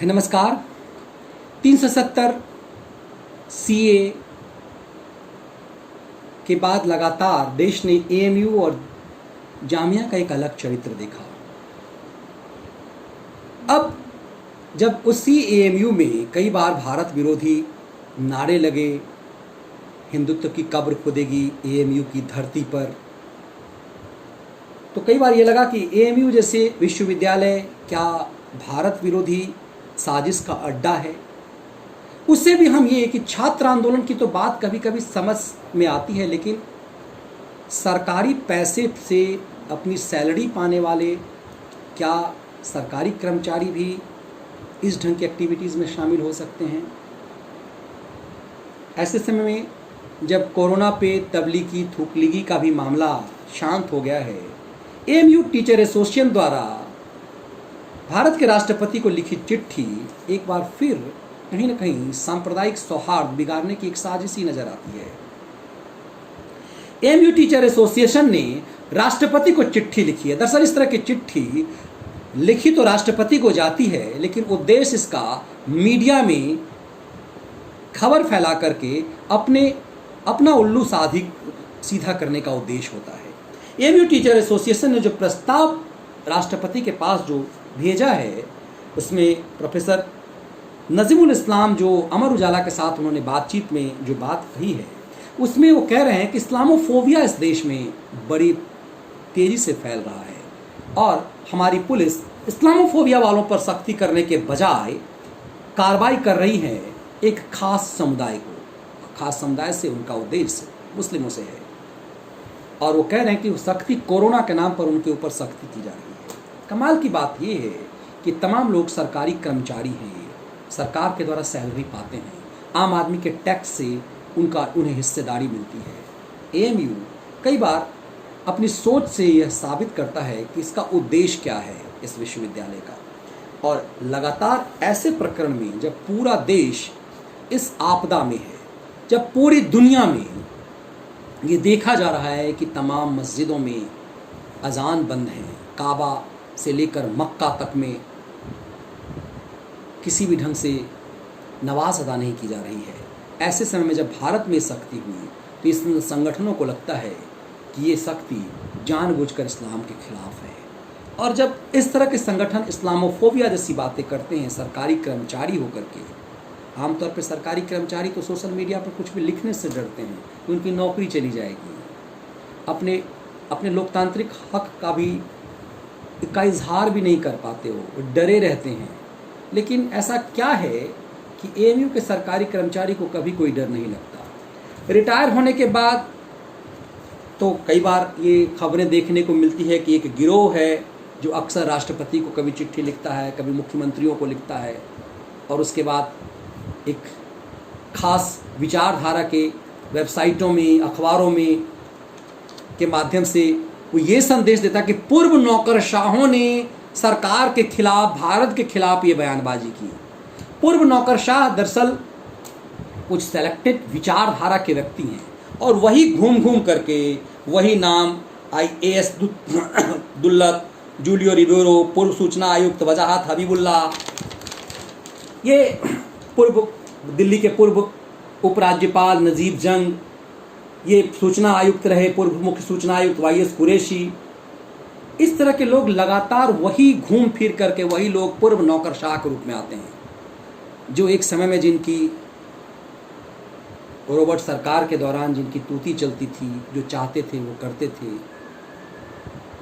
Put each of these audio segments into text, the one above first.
नमस्कार। 370 सीए के बाद लगातार देश ने एएमयू और जामिया का एक अलग चरित्र देखा। अब जब उसी एएमयू में कई बार भारत विरोधी नारे लगे, हिंदुत्व की कब्र खुदेगी एएमयू की धरती पर, तो कई बार ये लगा कि एएमयू जैसे विश्वविद्यालय क्या भारत विरोधी साजिश का अड्डा है। उससे भी हम ये कि छात्र आंदोलन की तो बात कभी कभी समझ में आती है, लेकिन सरकारी पैसे से अपनी सैलरी पाने वाले क्या सरकारी कर्मचारी भी इस ढंग की एक्टिविटीज़ में शामिल हो सकते हैं? ऐसे समय में जब कोरोना पे तबलीगी थूकलीगी का भी मामला शांत हो गया है, एएमयू टीचर एसोसिएशन द्वारा भारत के राष्ट्रपति को लिखी चिट्ठी एक बार फिर कहीं न कहीं सांप्रदायिक सौहार्द बिगाड़ने की एक साजिश ही नजर आती है। एएमयू टीचर एसोसिएशन ने राष्ट्रपति को चिट्ठी लिखी है। दरअसल इस तरह की चिट्ठी लिखी तो राष्ट्रपति को जाती है, लेकिन उद्देश्य इसका मीडिया में खबर फैला करके अपना उल्लू सीधा करने का उद्देश्य होता है। एएमयू टीचर एसोसिएशन ने जो प्रस्ताव राष्ट्रपति के पास जो भेजा है, उसमें प्रोफेसर नजीमुल इस्लाम जो अमर उजाला के साथ उन्होंने बातचीत में जो बात कही है, उसमें वो कह रहे हैं कि इस्लामोफोबिया इस देश में बड़ी तेज़ी से फैल रहा है और हमारी पुलिस इस्लामोफोबिया वालों पर सख्ती करने के बजाय कार्रवाई कर रही है एक खास समुदाय को। खास समुदाय से उनका उद्देश्य मुस्लिमों से है और वो कह रहे हैं कि सख्ती कोरोना के नाम पर उनके ऊपर सख्ती की जा रही है। कमाल की बात ये है कि तमाम लोग सरकारी कर्मचारी हैं, सरकार के द्वारा सैलरी पाते हैं, आम आदमी के टैक्स से उन्हें हिस्सेदारी मिलती है। एएमयू कई बार अपनी सोच से यह साबित करता है कि इसका उद्देश्य क्या है इस विश्वविद्यालय का। और लगातार ऐसे प्रकरण में जब पूरा देश इस आपदा में है, जब पूरी दुनिया में ये देखा जा रहा है कि तमाम मस्जिदों में अजान बंद है, काबा से लेकर मक्का तक में किसी भी ढंग से नमाज अदा नहीं की जा रही है, ऐसे समय में जब भारत में सख्ती हुई तो इस संगठनों को लगता है कि ये सख्ती जानबूझकर इस्लाम के खिलाफ है। और जब इस तरह के संगठन इस्लामोफोबिया जैसी बातें करते हैं सरकारी कर्मचारी होकर के, आमतौर पर सरकारी कर्मचारी तो सोशल मीडिया पर कुछ भी लिखने से डरते हैं कि उनकी नौकरी चली जाएगी, अपने लोकतांत्रिक हक का इजहार भी नहीं कर पाते हो, डरे रहते हैं। लेकिन ऐसा क्या है कि एएमयू के सरकारी कर्मचारी को कभी कोई डर नहीं लगता। रिटायर होने के बाद तो कई बार ये खबरें देखने को मिलती है कि एक गिरोह है जो अक्सर राष्ट्रपति को कभी चिट्ठी लिखता है, कभी मुख्यमंत्रियों को लिखता है और उसके बाद एक खास विचारधारा के वेबसाइटों में, अखबारों में के माध्यम से वो ये संदेश देता कि पूर्व नौकरशाहों ने सरकार के खिलाफ, भारत के खिलाफ ये बयानबाजी की। पूर्व नौकरशाह दरअसल कुछ सेलेक्टेड विचारधारा के व्यक्ति हैं और वही घूम घूम करके वही नाम आईएएस दुल्लत, जूलियो रिबेरो, पूर्व सूचना आयुक्त वजाहत हबीबुल्ला, ये पूर्व दिल्ली के पूर्व उपराज्यपाल नजीब जंग, ये सूचना आयुक्त रहे पूर्व मुख्य सूचना आयुक्त वाईएस कुरैशी, इस तरह के लोग लगातार वही घूम फिर करके वही लोग पूर्व नौकरशाह के रूप में आते हैं जो एक समय में जिनकी रॉबर्ट सरकार के दौरान जिनकी तूती चलती थी, जो चाहते थे वो करते थे।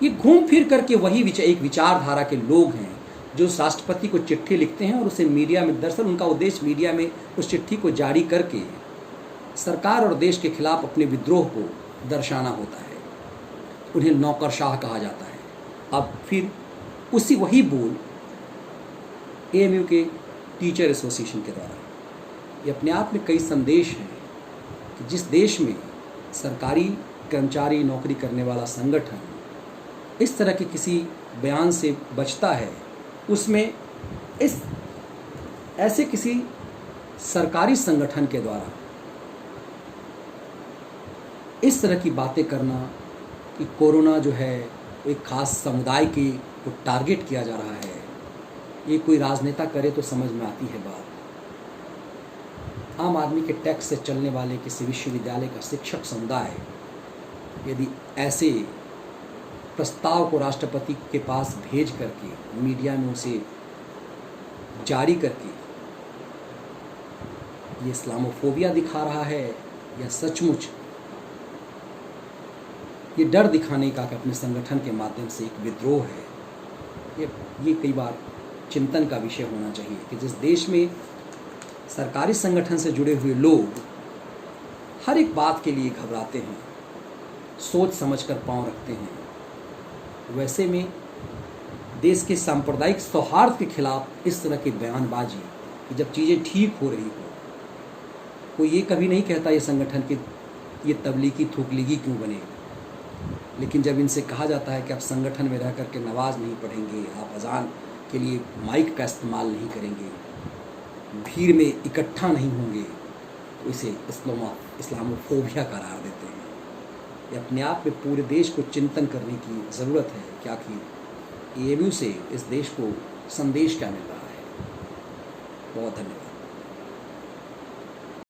ये घूम फिर करके वही एक विचारधारा के लोग हैं जो राष्ट्रपति को चिट्ठी लिखते हैं और उसे मीडिया में, दरअसल उनका उद्देश्य मीडिया में उस चिट्ठी को जारी करके सरकार और देश के खिलाफ अपने विद्रोह को दर्शाना होता है। उन्हें नौकरशाह कहा जाता है। अब फिर वही बोल एएमयू के टीचर एसोसिएशन के द्वारा, ये अपने आप में कई संदेश हैं कि जिस देश में सरकारी कर्मचारी नौकरी करने वाला संगठन इस तरह के किसी बयान से बचता है, उसमें ऐसे किसी सरकारी संगठन के द्वारा इस तरह की बातें करना कि कोरोना जो है एक खास समुदाय को टारगेट किया जा रहा है, ये कोई राजनेता करे तो समझ में आती है बात। आम आदमी के टैक्स से चलने वाले किसी विश्वविद्यालय का शिक्षक समुदाय यदि ऐसे प्रस्ताव को राष्ट्रपति के पास भेज करके मीडिया में उसे जारी करके ये इस्लामोफोबिया दिखा रहा है या सचमुच ये डर दिखाने का कि अपने संगठन के माध्यम से एक विद्रोह है, ये कई बार चिंतन का विषय होना चाहिए कि जिस देश में सरकारी संगठन से जुड़े हुए लोग हर एक बात के लिए घबराते हैं, सोच समझकर पांव रखते हैं, वैसे में देश के सांप्रदायिक सौहार्द के खिलाफ इस तरह की बयानबाजी कि जब चीज़ें ठीक हो रही हो, कोई ये कभी नहीं कहता ये संगठन के ये तबलीगी थूकलीगी क्यों बने, लेकिन जब इनसे कहा जाता है कि आप संगठन में रह करके नमाज नहीं पढ़ेंगे, आप अजान के लिए माइक का इस्तेमाल नहीं करेंगे, भीड़ में इकट्ठा नहीं होंगे, तो इसे इस्लामोफोबिया करार देते हैं। ये अपने आप में पूरे देश को चिंतन करने की ज़रूरत है कि आखिर AMU से इस देश को संदेश क्या मिल रहा है। बहुत धन्यवाद।